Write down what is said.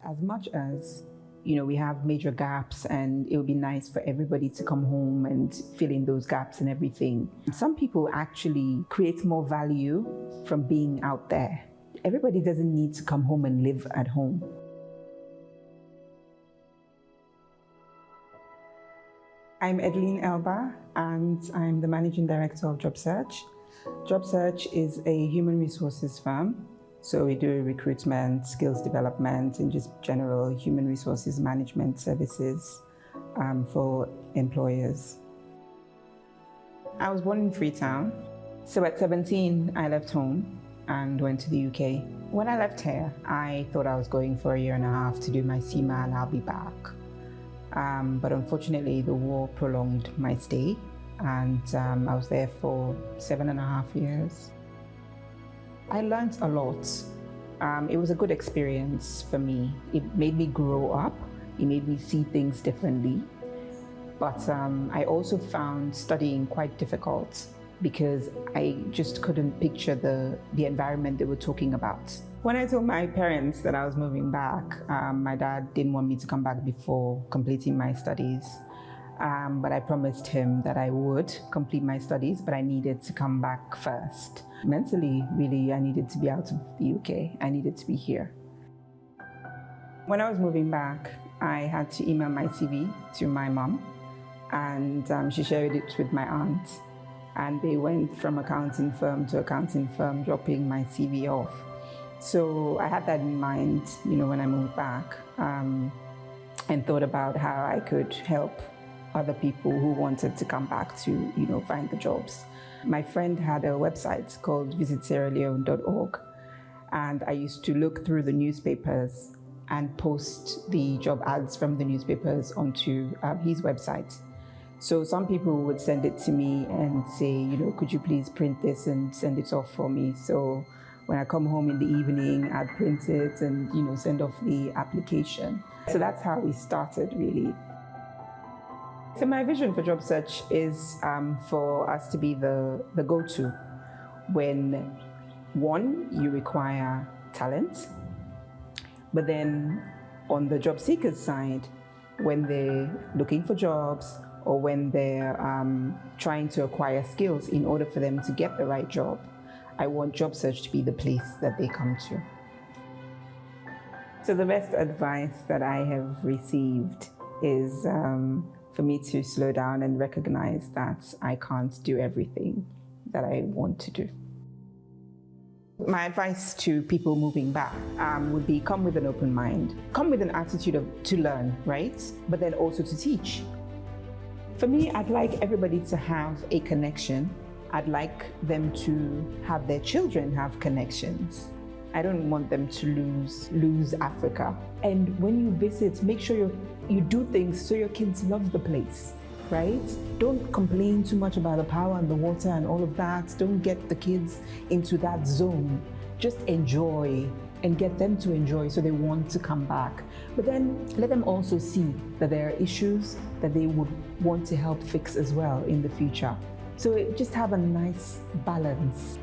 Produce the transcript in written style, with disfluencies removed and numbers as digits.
As much as, we have major gaps and it would be nice for everybody to come home and fill in those gaps and everything, some people actually create more value from being out there. Everybody doesn't need to come home and live at home. I'm Edleen Elba and I'm the Managing Director of Job Search. Job Search is a human resources firm. So we do recruitment, skills development, and just general human resources management services for employers. I was born in Freetown. So at 17, I left home and went to the UK. When I left here, I thought I was going for a year and a half to do my CMA and I'll be back. But unfortunately, the war prolonged my stay and I was there for 7.5 years. I learned a lot. It was a good experience for me. It made me grow up. It made me see things differently. But I also found studying quite difficult because I just couldn't picture the environment they were talking about. When I told my parents that I was moving back, my dad didn't want me to come back before completing my studies. But I promised him that I would complete my studies, but I needed to come back first. Mentally, really, I needed to be out of the UK. I needed to be here. When I was moving back, I had to email my CV to my mom, and she shared it with my aunt. And they went from accounting firm to accounting firm, dropping my CV off. So I had that in mind, when I moved back, and thought about how I could help other people who wanted to come back to, find the jobs. My friend had a website called visitsierraleone.org, and I used to look through the newspapers and post the job ads from the newspapers onto his website. So some people would send it to me and say, could you please print this and send it off for me? So when I come home in the evening, I'd print it and, send off the application. So that's how we started, really. So my vision for Job Search is for us to be the go-to when, one, you require talent, but then on the job seekers side, when they're looking for jobs or when they're trying to acquire skills in order for them to get the right job, I want Job Search to be the place that they come to. So the best advice that I have received is for me to slow down and recognize that I can't do everything that I want to do. My advice to people moving back would be come with an open mind. Come with an attitude to learn, right? But then also to teach. For me, I'd like everybody to have a connection. I'd like them to have their children have connections. I don't want them to lose Africa. And when you visit, make sure you do things so your kids love the place, right? Don't complain too much about the power and the water and all of that. Don't get the kids into that zone. Just enjoy and get them to enjoy so they want to come back. But then let them also see that there are issues that they would want to help fix as well in the future. So just have a nice balance.